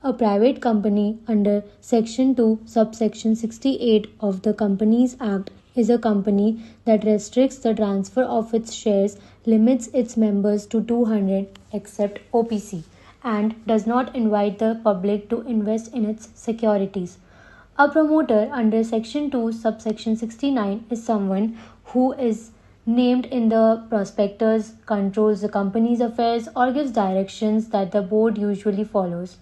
A private company under Section 2, subsection 68 of the Companies Act is a company that restricts the transfer of its shares, limits its members to 200 except OPC, and does not invite the public to invest in its securities. A promoter under Section 2, subsection 69 is someone who is named in the prospectus, controls the company's affairs, or gives directions that the board usually follows.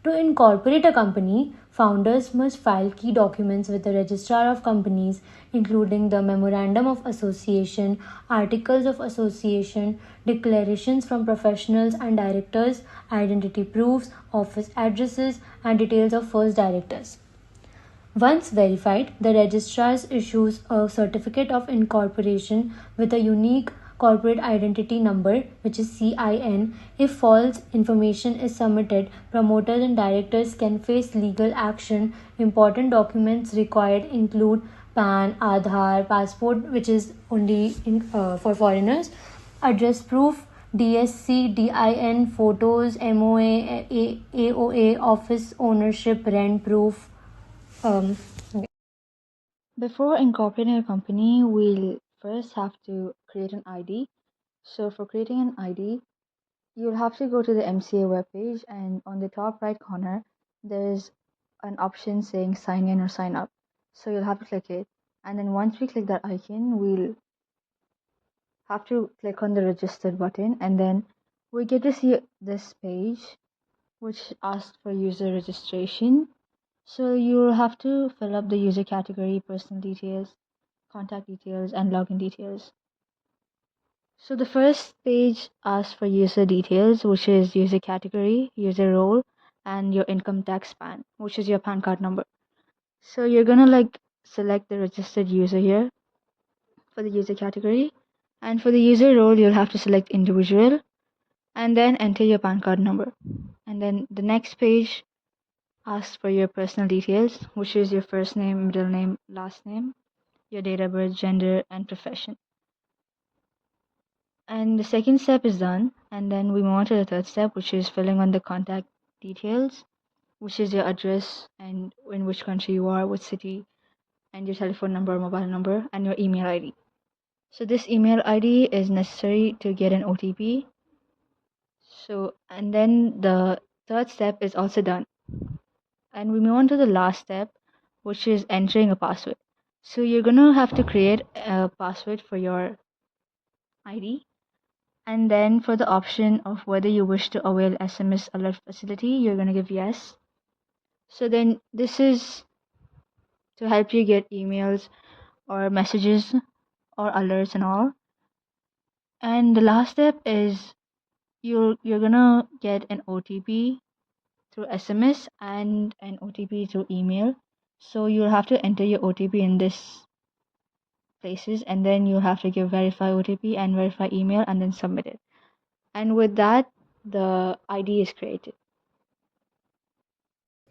To incorporate a company, founders must file key documents with the Registrar of Companies, including the Memorandum of Association, Articles of Association, declarations from professionals and directors, identity proofs, office addresses, and details of first directors. Once verified, the registrar issues a certificate of incorporation with a unique corporate identity number, which is CIN. If false information is submitted, promoters and directors can face legal action. Important documents required include PAN, Aadhaar, passport, which is only for foreigners, address proof, DSC, DIN, photos, MOA, AOA, office ownership, rent proof. Before incorporating a company, we'll first have to create an ID. So for creating an ID, you'll have to go to the MCA webpage, and on the top right corner, there's an option saying sign in or sign up. So you'll have to click it. And then once we click that icon, we'll have to click on the registered button, and then we get to see this page, which asks for user registration. So you'll have to fill up the user category, personal details, contact details, and login details. So the first page asks for user details, which is user category, user role, and your income tax PAN, which is your PAN card number. So you're gonna select the registered user here for the user category, and for the user role, you'll have to select individual, and then enter your PAN card number. And then the next page asks for your personal details, which is your first name, middle name, last name, your date of birth, gender, and profession. And the second step is done, and then we move on to the third step, which is filling on the contact details, which is your address and in which country you are, which city, and your telephone number, mobile number, and your email ID. So this email ID is necessary to get an OTP. So, and then the third step is also done. And we move on to the last step, which is entering a password. So you're gonna have to create a password for your ID. And then for the option of whether you wish to avail SMS alert facility, you're going to give yes. So then this is to help you get emails or messages or alerts and all. And the last step is you're going to get an OTP through SMS and an OTP through email. So you'll have to enter your OTP in this places, and then you have to give verify OTP and verify email and then submit it. And with that, the ID is created.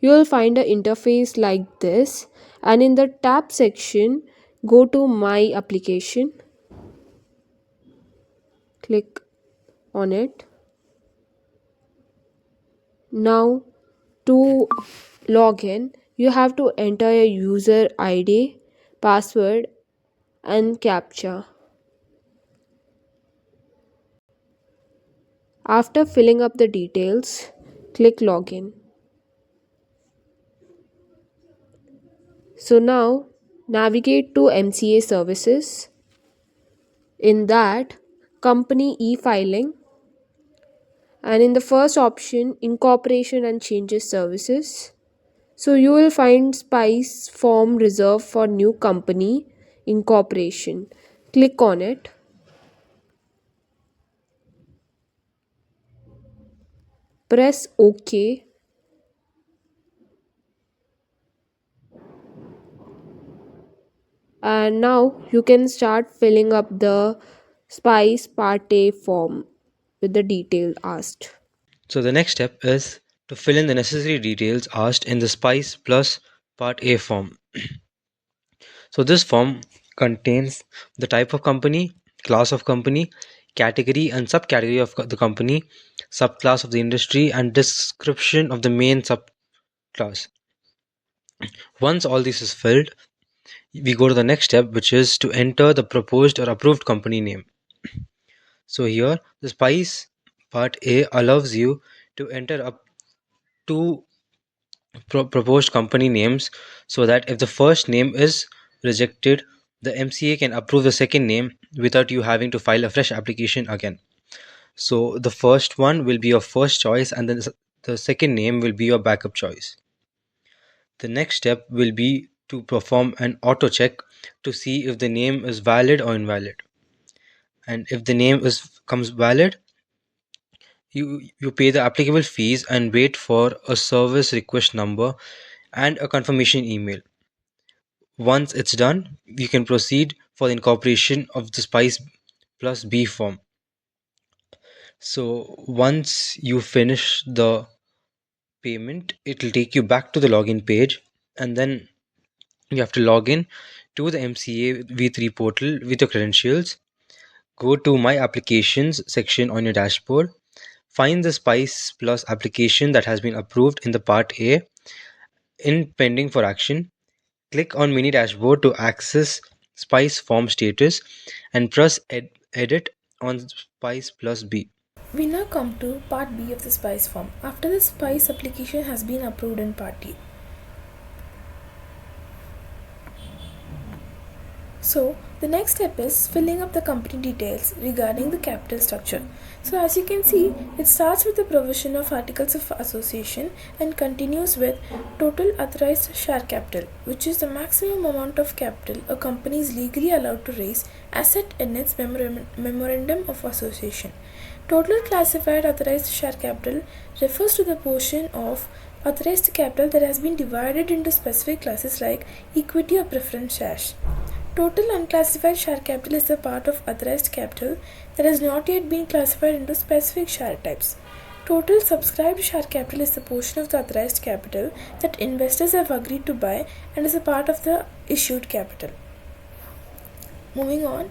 You will find an interface like this, and in the tab section, go to My Application, click on it. Now, to log in, you have to enter your user ID, password, and CAPTCHA. After filling up the details, click Login. So now, navigate to MCA Services. In that, Company e-Filing, and in the first option, Incorporation and Changes Services. So you will find Spice form reserved for new company incorporation. Click on it. Press OK. And now you can start filling up the Spice Part A form with the detail asked. So the next step is to fill in the necessary details asked in the Spice Plus Part A form. So this form contains the type of company, class of company, category and subcategory of the company, subclass of the industry, and description of the main subclass. Once all this is filled, we go to the next step, which is to enter the proposed or approved company name. So here, the SPICE part A allows you to enter up two proposed company names, so that if the first name is rejected, the MCA can approve the second name without you having to file a fresh application again. So the first one will be your first choice, and then the second name will be your backup choice. The next step will be to perform an auto check to see if the name is valid or invalid. And if the name comes valid, you pay the applicable fees and wait for a service request number and a confirmation email. Once it's done, you can proceed for the incorporation of the Spice plus B form. So once you finish the payment, it will take you back to the login page, and then you have to log in to the MCA V3 portal with your credentials. Go to My Applications section on your dashboard. Find the Spice Plus application that has been approved in the Part A in Pending for Action. Click on Mini Dashboard to access Spice Form status and press Edit on Spice Plus B. We now come to Part B of the SPICE form. After the SPICE application has been approved in Part A. So, the next step is filling up the company details regarding the capital structure. So, as you can see, it starts with the provision of articles of association and continues with total authorized share capital, which is the maximum amount of capital a company is legally allowed to raise as set in its memorandum of association. Total classified authorized share capital refers to the portion of authorized capital that has been divided into specific classes like equity or preference shares. Total unclassified share capital is the part of authorized capital that has not yet been classified into specific share types. Total subscribed share capital is the portion of the authorized capital that investors have agreed to buy and is a part of the issued capital. Moving on,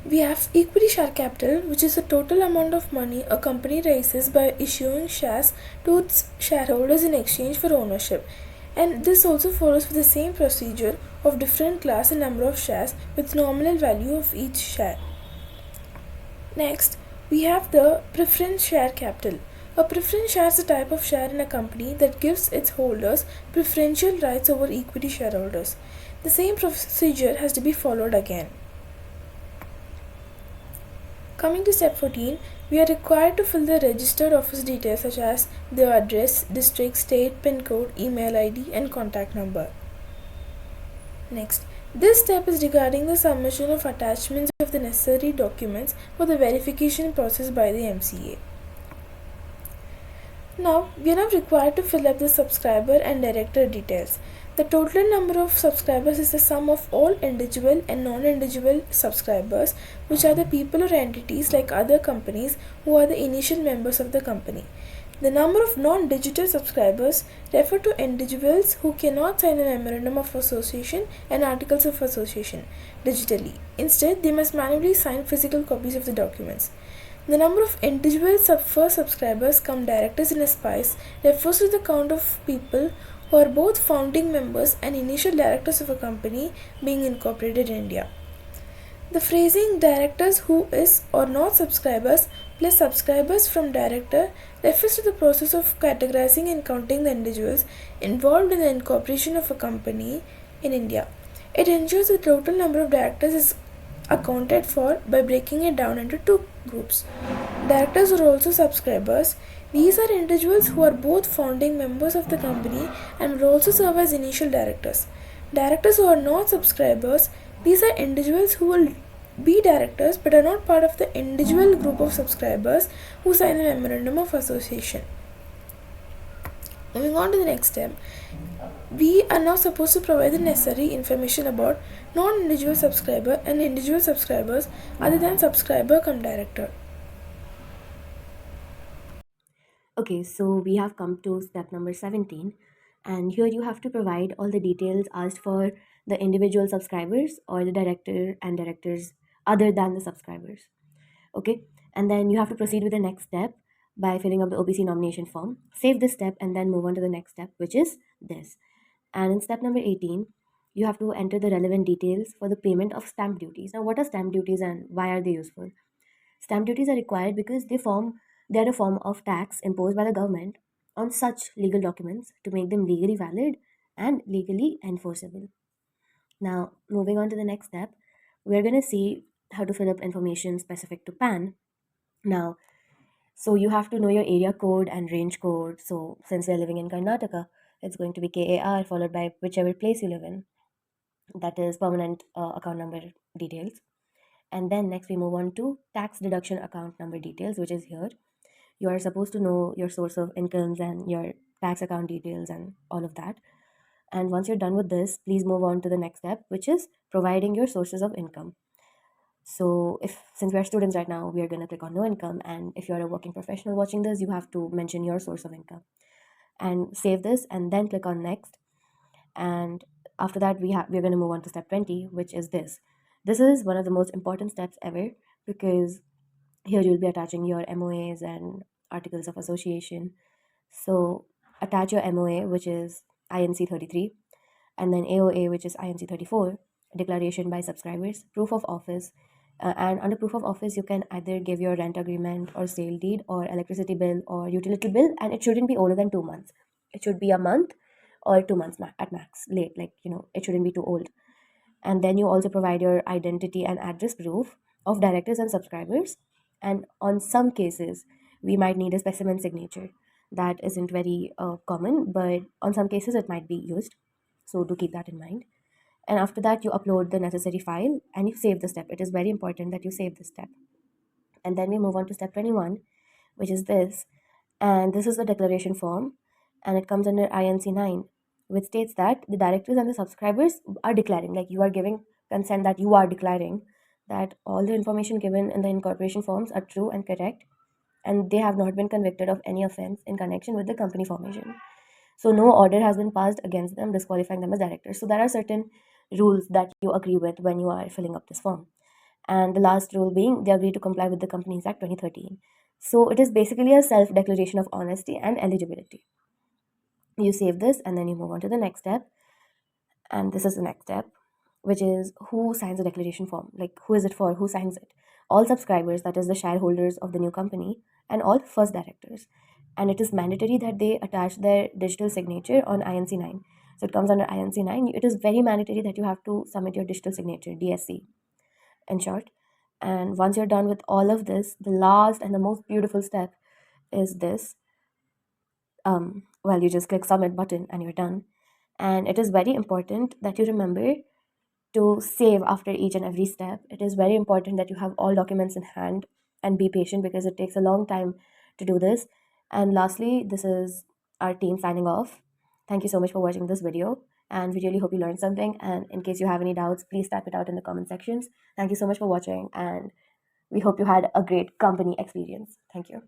we have equity share capital, which is the total amount of money a company raises by issuing shares to its shareholders in exchange for ownership. And this also follows with the same procedure of different class and number of shares with nominal value of each share. Next, we have the preference share capital. A preference share is a type of share in a company that gives its holders preferential rights over equity shareholders. The same procedure has to be followed again. Coming to step 14, we are required to fill the registered office details such as the address, district, state, PIN code, email ID and contact number. Next, this step is regarding the submission of attachments of the necessary documents for the verification process by the MCA. Now, we are now required to fill up the subscriber and director details. The total number of subscribers is the sum of all individual and non-individual subscribers, which are the people or entities like other companies who are the initial members of the company. The number of non-digital subscribers refer to individuals who cannot sign a memorandum of association and articles of association digitally. Instead, they must manually sign physical copies of the documents. The number of individual first subscribers come directors in a SPICE refers to the count of people who are both founding members and initial directors of a company being incorporated in India. The phrasing directors who is or not subscribers plus subscribers from director refers to the process of categorizing and counting the individuals involved in the incorporation of a company in India. It ensures the total number of directors is accounted for by breaking it down into two groups. Directors are also subscribers. These are individuals who are both founding members of the company and will also serve as initial directors. Directors who are not subscribers, these are individuals who will be directors but are not part of the individual group of subscribers who sign a memorandum of association. Moving on to the next step, we are now supposed to provide the necessary information about non-individual subscriber and individual subscribers other than subscriber cum director. Okay, so we have come to step number 17, and here you have to provide all the details asked for the individual subscribers or the director and directors other than the subscribers. Okay, and then you have to proceed with the next step by filling up the OPC nomination form. Save this step and then move on to the next step, which is this. And in step number 18, you have to enter the relevant details for the payment of stamp duties. Now, what are stamp duties and why are they useful? Stamp duties are required because they are a form of tax imposed by the government on such legal documents to make them legally valid and legally enforceable. Now, moving on to the next step, we're going to see how to fill up information specific to PAN. Now, so you have to know your area code and range code. So since we're living in Karnataka, it's going to be KAR followed by whichever place you live in. That is permanent account number details. And then next we move on to tax deduction account number details, which is here. You are supposed to know your source of incomes and your tax account details and all of that. And once you're done with this, please move on to the next step, which is providing your sources of income. So if since we're students right now, we are going to click on no income, and if you're a working professional watching this, you have to mention your source of income and save this and then click on next. And after that, we're going to move on to step 20, which is this. This is one of the most important steps ever because here you'll be attaching your MOAs and articles of association. So attach your MOA, which is INC 33, and then AOA, which is INC 34, declaration by subscribers, proof of office. And under proof of office, you can either give your rent agreement or sale deed or electricity bill or utility bill, and it shouldn't be older than 2 months. It should be a month or 2 months at max late, like, it shouldn't be too old. And then you also provide your identity and address proof of directors and subscribers. And on some cases, we might need a specimen signature. That isn't very common, but on some cases it might be used. So do keep that in mind. And after that, you upload the necessary file and you save the step. It is very important that you save this step. And then we move on to step 21, which is this. And this is the declaration form, and it comes under INC 9, which states that the directors and the subscribers are declaring, like you are giving consent that you are declaring that all the information given in the incorporation forms are true and correct, and they have not been convicted of any offense in connection with the company formation. So no order has been passed against them disqualifying them as directors. So there are certain rules that you agree with when you are filling up this form. And the last rule being they agree to comply with the Companies Act 2013. So it is basically a self-declaration of honesty and eligibility. You save this and then you move on to the next step. And this is the next step, which is who signs the declaration form. Like, who is it for? Who signs it? All subscribers, that is the shareholders of the new company, and all first directors. And it is mandatory that they attach their digital signature on INC 9. So it comes under INC 9. It is very mandatory that you have to submit your digital signature, DSC, in short. And once you're done with all of this, the last and the most beautiful step is this. Well, you just click submit button and you're done. And it is very important that you remember to save after each and every step. It is very important that you have all documents in hand and be patient because it takes a long time to do this. And lastly, this is our team signing off. Thank you so much for watching this video, and we really hope you learned something. And in case you have any doubts, please type it out in the comment sections. Thank you so much for watching, and we hope you had a great company experience. Thank you.